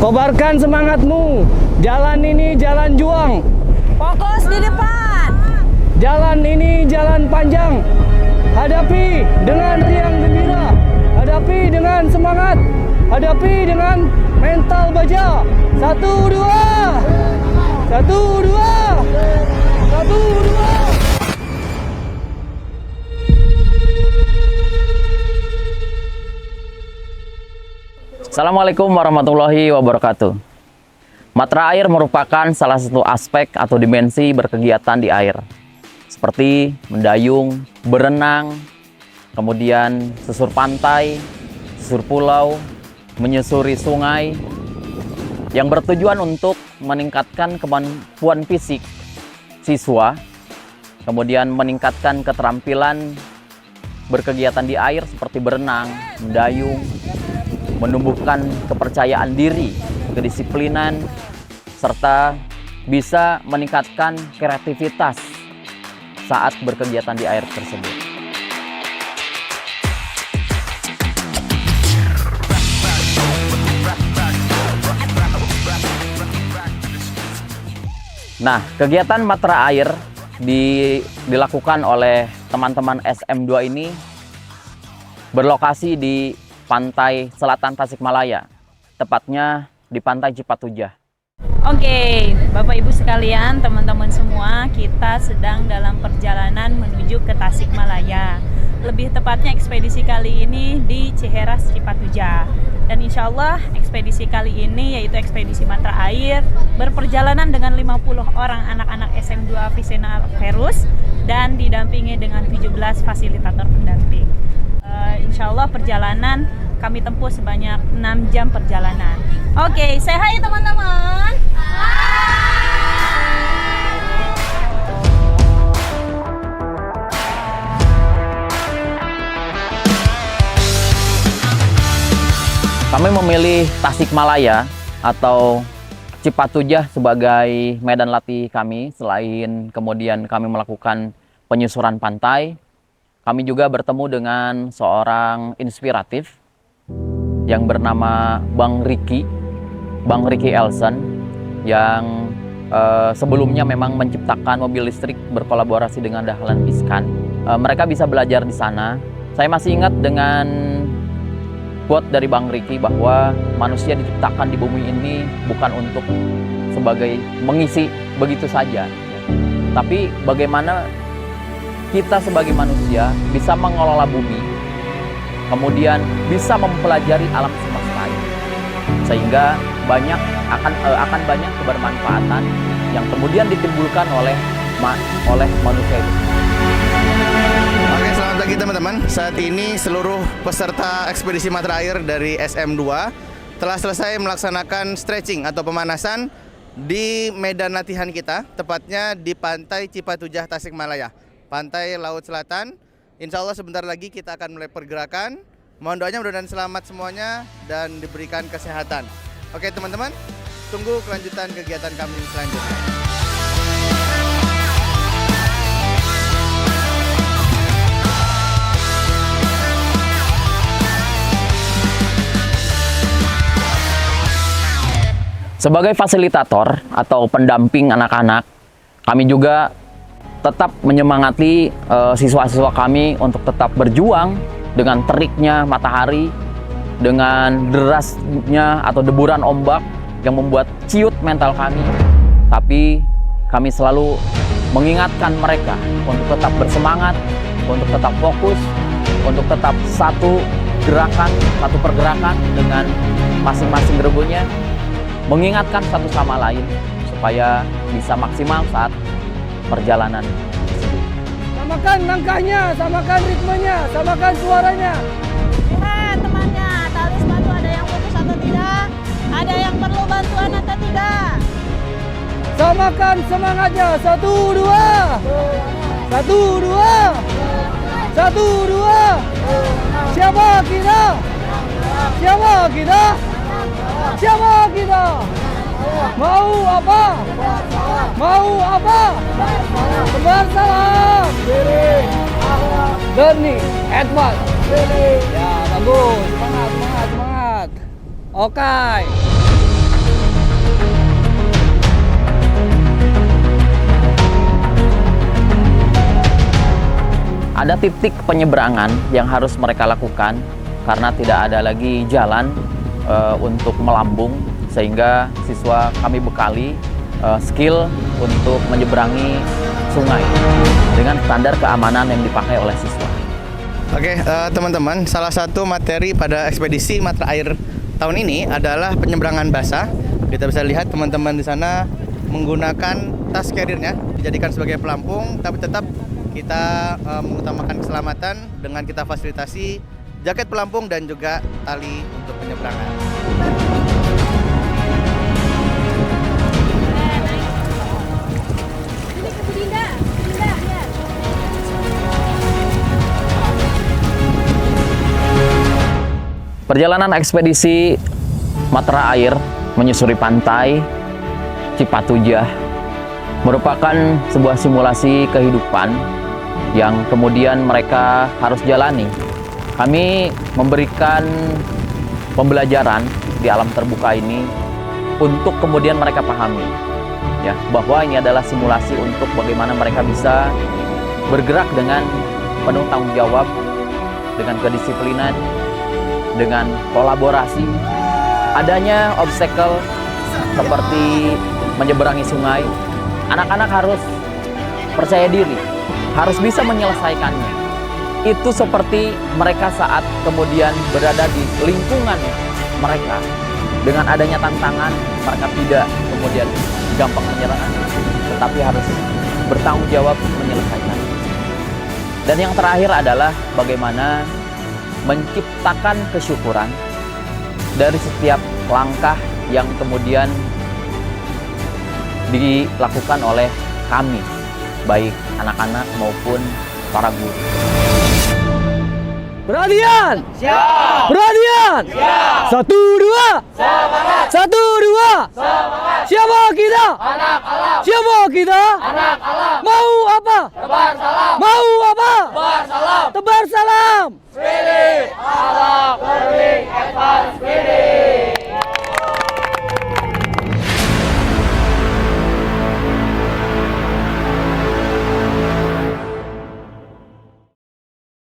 Kobarkan semangatmu. Jalan ini jalan juang. Fokus di depan. Jalan ini jalan panjang. Hadapi dengan riang gembira. Hadapi dengan semangat. Hadapi dengan mental baja. 1, 2. 1, 2. 1, 2. Assalamualaikum warahmatullahi wabarakatuh. Matra air merupakan salah satu aspek atau dimensi berkegiatan di air, seperti mendayung, berenang, kemudian susur pantai, susur pulau, menyusuri sungai, yang bertujuan untuk meningkatkan kemampuan fisik siswa, kemudian meningkatkan keterampilan berkegiatan di air seperti berenang, mendayung, menumbuhkan kepercayaan diri, kedisiplinan, serta bisa meningkatkan kreativitas saat berkegiatan di air tersebut. Nah, kegiatan matra air dilakukan oleh teman-teman SM2 ini berlokasi di Pantai Selatan Tasikmalaya, tepatnya di Pantai Cipatujah. Oke, Bapak Ibu sekalian, teman-teman semua, kita sedang dalam perjalanan menuju ke Tasikmalaya. Lebih tepatnya ekspedisi kali ini di Ciheras Cipatujah. Dan insya Allah ekspedisi kali ini yaitu ekspedisi matra air berperjalanan dengan 50 orang anak-anak SM2 Visena Verus dan didampingi dengan 17 fasilitator pendamping. Insya Allah perjalanan kami tempuh sebanyak 6 jam perjalanan. Oke, say hi teman-teman. Kami memilih Tasikmalaya atau Cipatujah sebagai medan latih kami. Selain kemudian kami melakukan penyusuran pantai, kami juga bertemu dengan seorang inspiratif yang bernama Bang Ricky Elson, yang sebelumnya memang menciptakan mobil listrik berkolaborasi dengan Dahlan Iskan. Mereka bisa belajar di sana. Saya masih ingat dengan quote dari Bang Ricky bahwa manusia diciptakan di bumi ini bukan untuk sebagai mengisi begitu saja, tapi bagaimana kita sebagai manusia bisa mengelola bumi, kemudian bisa mempelajari alam semesta ini, sehingga akan banyak kebermanfaatan yang kemudian ditimbulkan oleh manusia itu. Oke, selamat pagi teman-teman. Saat ini seluruh peserta ekspedisi matra air dari SM2 telah selesai melaksanakan stretching atau pemanasan di medan latihan kita, tepatnya di Pantai Cipatujah Tasikmalaya, Pantai Laut Selatan. Insya Allah sebentar lagi kita akan mulai pergerakan. Mohon doanya mudah-mudahan selamat semuanya dan diberikan kesehatan. Oke teman-teman, tunggu kelanjutan kegiatan kami selanjutnya. Sebagai fasilitator atau pendamping anak-anak, kami juga tetap menyemangati siswa-siswa kami untuk tetap berjuang dengan teriknya matahari, dengan derasnya atau deburan ombak yang membuat ciut mental kami. Tapi kami selalu mengingatkan mereka untuk tetap bersemangat, untuk tetap fokus, untuk tetap satu pergerakan dengan masing-masing gerogonya, mengingatkan satu sama lain supaya bisa maksimal saat perjalanan tersebut. Samakan langkahnya, samakan ritmenya, samakan suaranya. Lihat temannya, tali sepatu ada yang putus atau tidak? Ada yang perlu bantuan atau tidak? Samakan semangatnya. 1, 2. 1, 2. 1, 2. Siapa kita? Siapa kita? Siapa kita? Mau apa? Mau apa? Sebar salam. Learning, advance. Ya, bagus. Semangat. Oke. Ada titik penyeberangan yang harus mereka lakukan karena tidak ada lagi jalan untuk melambung, sehingga siswa kami bekali skill untuk menyeberangi sungai dengan standar keamanan yang dipakai oleh siswa. Oke, teman-teman, salah satu materi pada ekspedisi Matra Air tahun ini adalah penyeberangan basah. Kita bisa lihat teman-teman di sana menggunakan tas carrier-nya dijadikan sebagai pelampung, tapi tetap kita mengutamakan keselamatan dengan kita fasilitasi jaket pelampung dan juga tali untuk penyeberangan. Perjalanan ekspedisi Matra Air menyusuri pantai Cipatujah merupakan sebuah simulasi kehidupan yang kemudian mereka harus jalani. Kami memberikan pembelajaran di alam terbuka ini untuk kemudian mereka pahami, ya, bahwa ini adalah simulasi untuk bagaimana mereka bisa bergerak dengan penuh tanggung jawab, dengan kedisiplinan, dengan kolaborasi. Adanya obstacle seperti menyeberangi sungai, anak-anak harus percaya diri, harus bisa menyelesaikannya. Itu seperti mereka saat kemudian berada di lingkungan mereka. Dengan adanya tantangan, mereka tidak kemudian gampang menyerah, tetapi harus bertanggung jawab menyelesaikan. Dan yang terakhir adalah bagaimana menciptakan kesyukuran dari setiap langkah yang kemudian dilakukan oleh kami, baik anak-anak maupun para guru. Perhatian! Siap! Perhatian! Siap! 1, 2! Semangat! 1, 2! Semangat! Siapa kita? Anak alam! Siapa kita? Anak alam! Mau apa? Tebar salam! Mau apa? Tebar salam! Tebar salam! Spirit alam learning